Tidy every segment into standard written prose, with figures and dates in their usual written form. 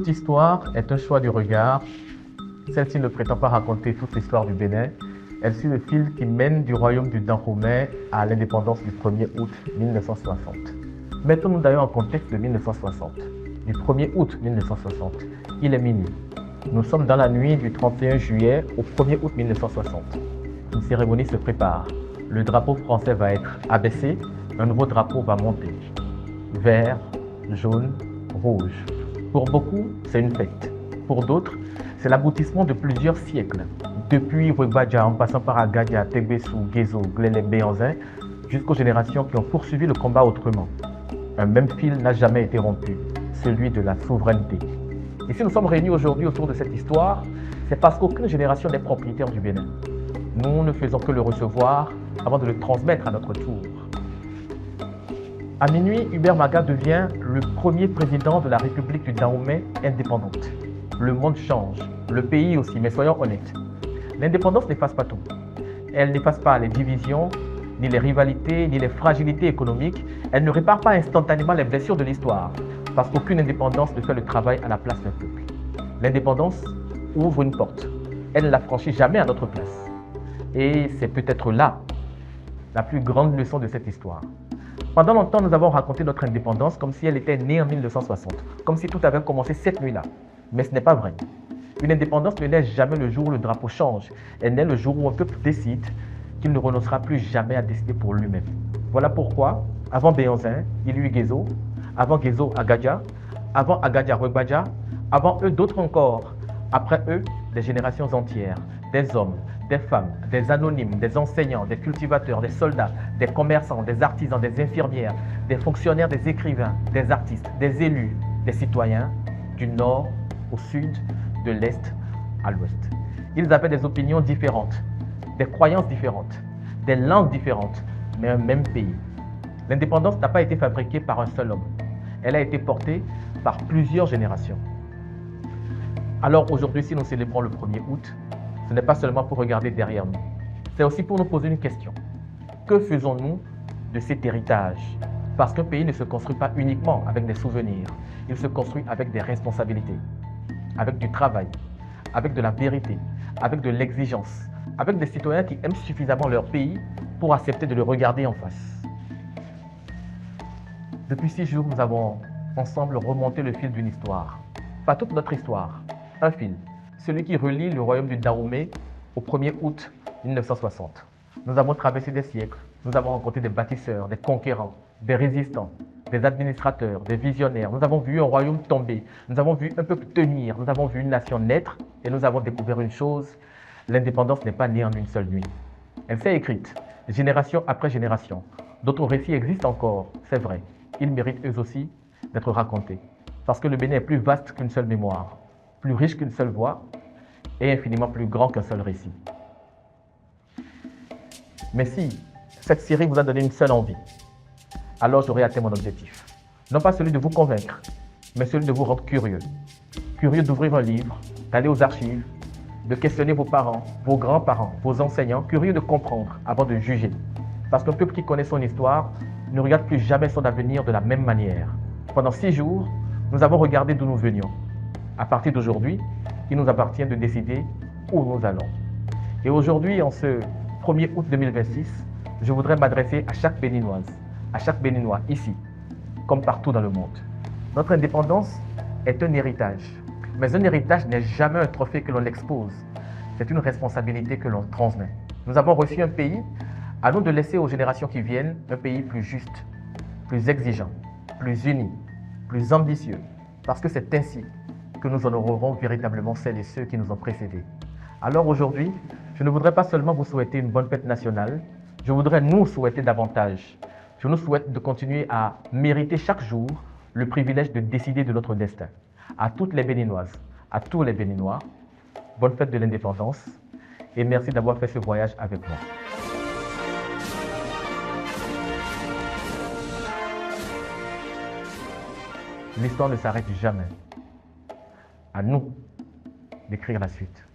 Toute histoire est un choix du regard. Celle-ci ne prétend pas raconter toute l'histoire du Bénin. Elle suit le fil qui mène du royaume du Dahomey à l'indépendance du 1er août 1960. Mettons-nous d'ailleurs en contexte de 1960. Du 1er août 1960, il est minuit. Nous sommes dans la nuit du 31 juillet au 1er août 1960. Une cérémonie se prépare. Le drapeau français va être abaissé, un nouveau drapeau va monter. Vert, jaune, rouge. Pour beaucoup, c'est une fête. Pour d'autres, c'est l'aboutissement de plusieurs siècles. Depuis Rwebadja, en passant par Agadia, Tegbessou, Gezo, Glélé, Béanzin, jusqu'aux générations qui ont poursuivi le combat autrement. Un même fil n'a jamais été rompu, celui de la souveraineté. Et si nous sommes réunis aujourd'hui autour de cette histoire, c'est parce qu'aucune génération n'est propriétaire du Bénin. Nous ne faisons que le recevoir avant de le transmettre à notre tour. À minuit, Hubert Maga devient le premier président de la République du Dahomey indépendante. Le monde change, le pays aussi, mais soyons honnêtes. L'indépendance n'efface pas tout. Elle n'efface pas les divisions, ni les rivalités, ni les fragilités économiques. Elle ne répare pas instantanément les blessures de l'histoire, parce qu'aucune indépendance ne fait le travail à la place d'un peuple. L'indépendance ouvre une porte. Elle ne la franchit jamais à notre place. Et c'est peut-être là la plus grande leçon de cette histoire. Pendant longtemps, nous avons raconté notre indépendance comme si elle était née en 1960, comme si tout avait commencé cette nuit-là. Mais ce n'est pas vrai. Une indépendance ne naît jamais le jour où le drapeau change. Elle naît le jour où un peuple décide qu'il ne renoncera plus jamais à décider pour lui-même. Voilà pourquoi, avant Béanzin, il y eut Gezo, avant Gezo, Agadia, avant Agadia, Rwebadja, avant eux, d'autres encore, après eux, des générations entières, des hommes, des femmes, des anonymes, des enseignants, des cultivateurs, des soldats, des commerçants, des artisans, des infirmières, des fonctionnaires, des écrivains, des artistes, des élus, des citoyens, du nord au sud, de l'est à l'ouest. Ils avaient des opinions différentes, des croyances différentes, des langues différentes, mais un même pays. L'indépendance n'a pas été fabriquée par un seul homme. Elle a été portée par plusieurs générations. Alors aujourd'hui, si nous célébrons le 1er août, ce n'est pas seulement pour regarder derrière nous. C'est aussi pour nous poser une question. Que faisons-nous de cet héritage? Parce qu'un pays ne se construit pas uniquement avec des souvenirs. Il se construit avec des responsabilités, avec du travail, avec de la vérité, avec de l'exigence, avec des citoyens qui aiment suffisamment leur pays pour accepter de le regarder en face. Depuis 6 jours, nous avons ensemble remonté le fil d'une histoire. Pas toute notre histoire, un fil. Celui qui relie le royaume du Dahomey au 1er août 1960. Nous avons traversé des siècles, nous avons rencontré des bâtisseurs, des conquérants, des résistants, des administrateurs, des visionnaires. Nous avons vu un royaume tomber, nous avons vu un peuple tenir, nous avons vu une nation naître et nous avons découvert une chose, l'indépendance n'est pas née en une seule nuit. Elle s'est écrite, génération après génération. D'autres récits existent encore, c'est vrai. Ils méritent eux aussi d'être racontés. Parce que le Bénin est plus vaste qu'une seule mémoire, plus riche qu'une seule voix et infiniment plus grand qu'un seul récit. Mais si cette série vous a donné une seule envie, alors j'aurai atteint mon objectif. Non pas celui de vous convaincre, mais celui de vous rendre curieux. Curieux d'ouvrir un livre, d'aller aux archives, de questionner vos parents, vos grands-parents, vos enseignants, curieux de comprendre avant de juger. Parce qu'un peuple qui connaît son histoire ne regarde plus jamais son avenir de la même manière. Pendant 6 jours, nous avons regardé d'où nous venions. À partir d'aujourd'hui, il nous appartient de décider où nous allons. Et aujourd'hui, en ce 1er août 2026, je voudrais m'adresser à chaque Béninoise, à chaque Béninois ici, comme partout dans le monde. Notre indépendance est un héritage. Mais un héritage n'est jamais un trophée que l'on expose. C'est une responsabilité que l'on transmet. Nous avons reçu un pays, à nous de laisser aux générations qui viennent un pays plus juste, plus exigeant, plus uni, plus ambitieux. Parce que c'est ainsi que nous honorerons véritablement celles et ceux qui nous ont précédés. Alors aujourd'hui, je ne voudrais pas seulement vous souhaiter une bonne fête nationale, je voudrais nous souhaiter davantage. Je nous souhaite de continuer à mériter chaque jour le privilège de décider de notre destin. À toutes les Béninoises, à tous les Béninois, bonne fête de l'indépendance et merci d'avoir fait ce voyage avec moi. L'histoire ne s'arrête jamais. À nous d'écrire la suite.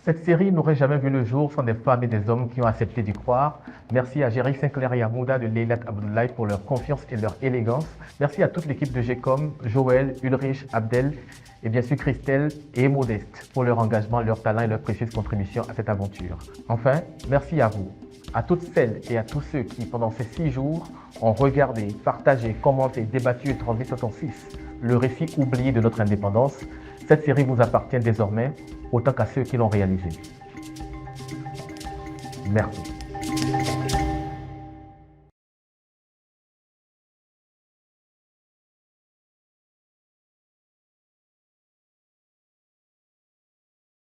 Cette série n'aurait jamais vu le jour sans des femmes et des hommes qui ont accepté d'y croire. Merci à Jerry Sinclair et à Mouda de Leilat Abdoulaye pour leur confiance et leur élégance. Merci à toute l'équipe de GECOM, Joël, Ulrich, Abdel et bien sûr Christelle et Modeste pour leur engagement, leur talent et leur précieuse contribution à cette aventure. Enfin, merci à vous, à toutes celles et à tous ceux qui, pendant ces 6 jours, ont regardé, partagé, commenté, débattu et transmis sur son fils le récit oublié de notre indépendance. Cette série vous appartient désormais autant qu'à ceux qui l'ont réalisée. Merci.